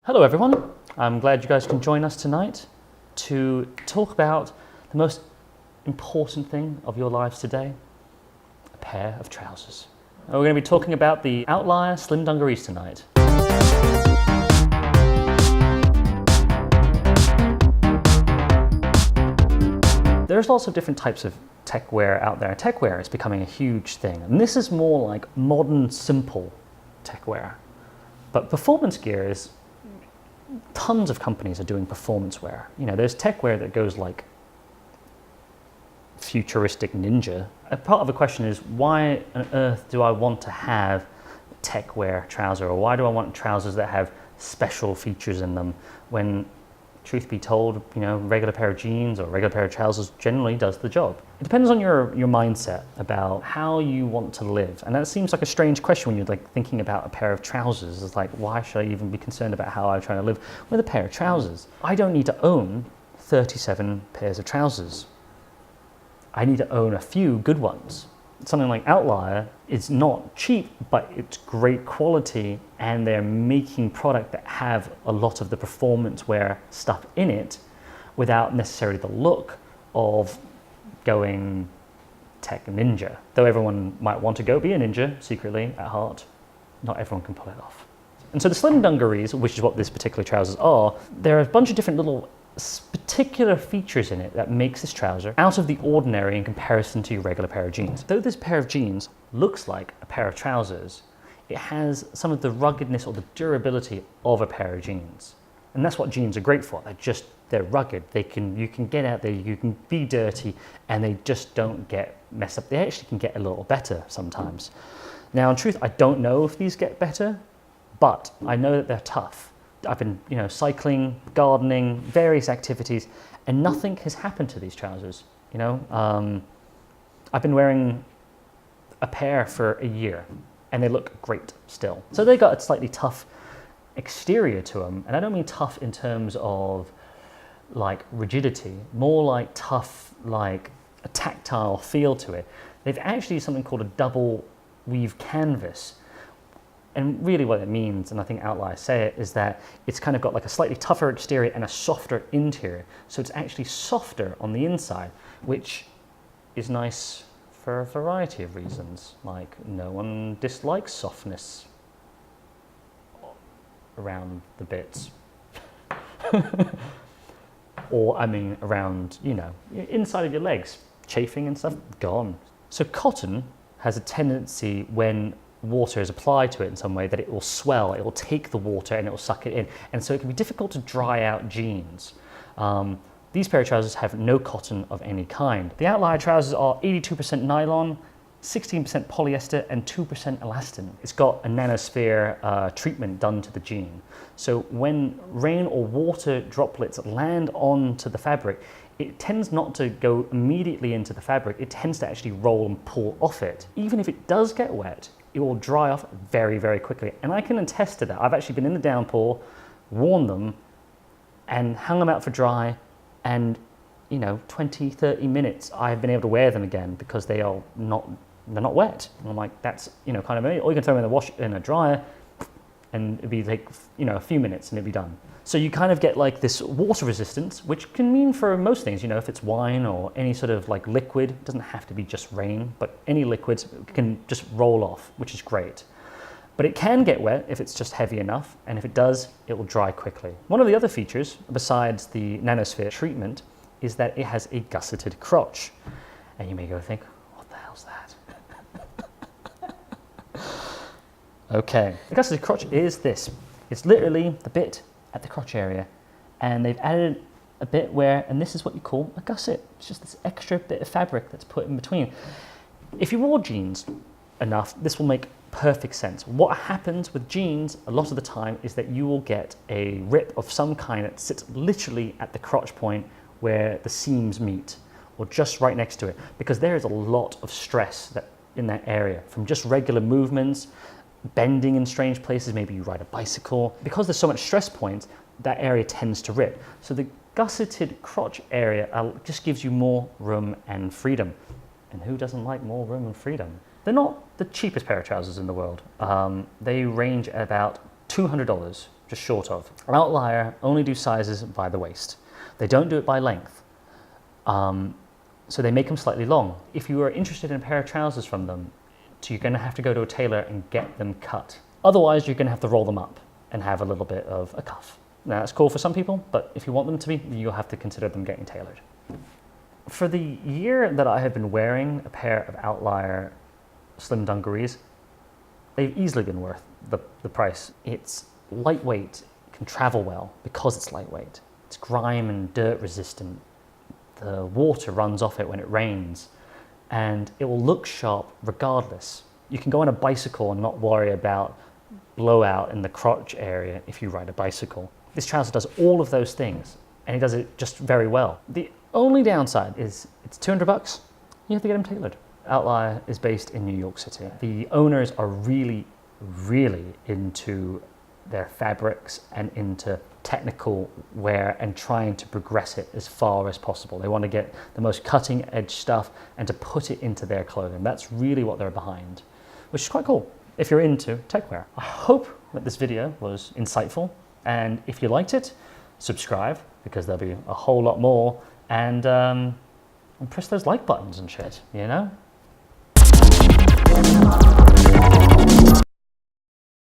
Hello everyone, I'm glad you guys can join us tonight to talk about the most important thing of your lives today, a pair of trousers. We're going to be talking about the OUTLIER Slim Dungarees tonight. There's lots of different types of tech wear out there. Tech wear is becoming a huge thing, and this is more like modern, simple tech wear. But performance gear is, tons of companies are doing performance wear. You know, there's tech wear that goes like futuristic ninja. A part of the question is, why on earth do I want to have tech wear trouser, or why do I want trousers that have special features in them when, truth be told, you know, regular pair of jeans or regular pair of trousers generally does the job? It depends on your mindset about how you want to live. And that seems like a strange question when you're like thinking about a pair of trousers. It's like, why should I even be concerned about how I'm trying to live with a pair of trousers? I don't need to own 37 pairs of trousers. I need to own a few good ones. Something like OUTLIER is not cheap, but it's great quality, and they're making product that have a lot of the performance wear stuff in it without necessarily the look of going tech ninja. Though everyone might want to go be a ninja secretly at heart, not everyone can pull it off. And so the Slim Dungarees, which is what this particular trousers are, there are a bunch of different little particular features in it that makes this trouser out of the ordinary in comparison to your regular pair of jeans. Though this pair of jeans looks like a pair of trousers, it has some of the ruggedness or the durability of a pair of jeans. And that's what jeans are great for. They're rugged. You can get out there, you can be dirty, and they just don't get messed up. They actually can get a little better sometimes. Now, in truth, I don't know if these get better, but I know that they're tough. I've been, cycling, gardening, various activities, and nothing has happened to these trousers. I've been wearing a pair for a year, and they look great still. So they got a slightly tough exterior to them, and I don't mean tough in terms of like rigidity, more like tough, like a tactile feel to it. They've actually used something called a double weave canvas. And really what it means, and I think OUTLIER say it, is that it's kind of got like a slightly tougher exterior and a softer interior. So it's actually softer on the inside, which is nice for a variety of reasons. Like, no one dislikes softness around the bits. Or, around, inside of your legs, chafing and stuff, gone. So cotton has a tendency, when water is applied to it in some way, that it will swell, it will take the water and it will suck it in. And so it can be difficult to dry out jeans. These pair of trousers have no cotton of any kind. The OUTLIER trousers are 82% nylon, 16% polyester, and 2% elastin. It's got a nanosphere treatment done to the jean. So when rain or water droplets land onto the fabric, it tends not to go immediately into the fabric, it tends to actually roll and pull off it. Even if it does get wet, it will dry off very, very quickly. And I can attest to that. I've actually been in the downpour, worn them, and hung them out for dry, and 20, 30 minutes, I've been able to wear them again because they're not wet. And I'm like, that's, kind of amazing. Or you can throw them in the wash, in a dryer, and it'd be like, a few minutes and it'd be done. So you kind of get like this water resistance, which can mean for most things, if it's wine or any sort of like liquid, it doesn't have to be just rain, but any liquids can just roll off, which is great. But it can get wet if it's just heavy enough, and if it does, it will dry quickly. One of the other features, besides the nanosphere treatment, is that it has a gusseted crotch. And you may go think, what the hell's that? Okay, the gusseted crotch is this. It's literally the bit at the crotch area, and they've added a bit where, and this is what you call a gusset. It's just this extra bit of fabric that's put in between. If you wore jeans enough, this will make perfect sense. What happens with jeans a lot of the time is that you will get a rip of some kind that sits literally at the crotch point where the seams meet, or just right next to it, because there is a lot of stress in that area from just regular movements, bending in strange places, maybe you ride a bicycle. Because there's so much stress points, that area tends to rip. So the gusseted crotch area just gives you more room and freedom. And who doesn't like more room and freedom? They're not the cheapest pair of trousers in the world. They range at about $200 just short of. Outlier only do sizes by the waist. They don't do it by length. So they make them slightly long. If you are interested in a pair of trousers from them, you're going to have to go to a tailor and get them cut. Otherwise, you're going to have to roll them up and have a little bit of a cuff. Now, that's cool for some people, but if you want them to be, you'll have to consider them getting tailored. For the year that I have been wearing a pair of OUTLIER Slim Dungarees, they've easily been worth the price. It's lightweight, can travel well because it's lightweight. It's grime and dirt resistant. The water runs off it when it rains, and it will look sharp regardless. You can go on a bicycle and not worry about blowout in the crotch area if you ride a bicycle. This trouser does all of those things, and it does it just very well. The only downside is it's $200. You have to get them tailored. OUTLIER is based in New York City. The owners are really, really into their fabrics and into technical wear and trying to progress it as far as possible. They want to get the most cutting edge stuff and to put it into their clothing. That's really what they're behind, which is quite cool if you're into techwear. I hope that this video was insightful, and if you liked it, subscribe because there'll be a whole lot more, and press those like buttons and shit, you know?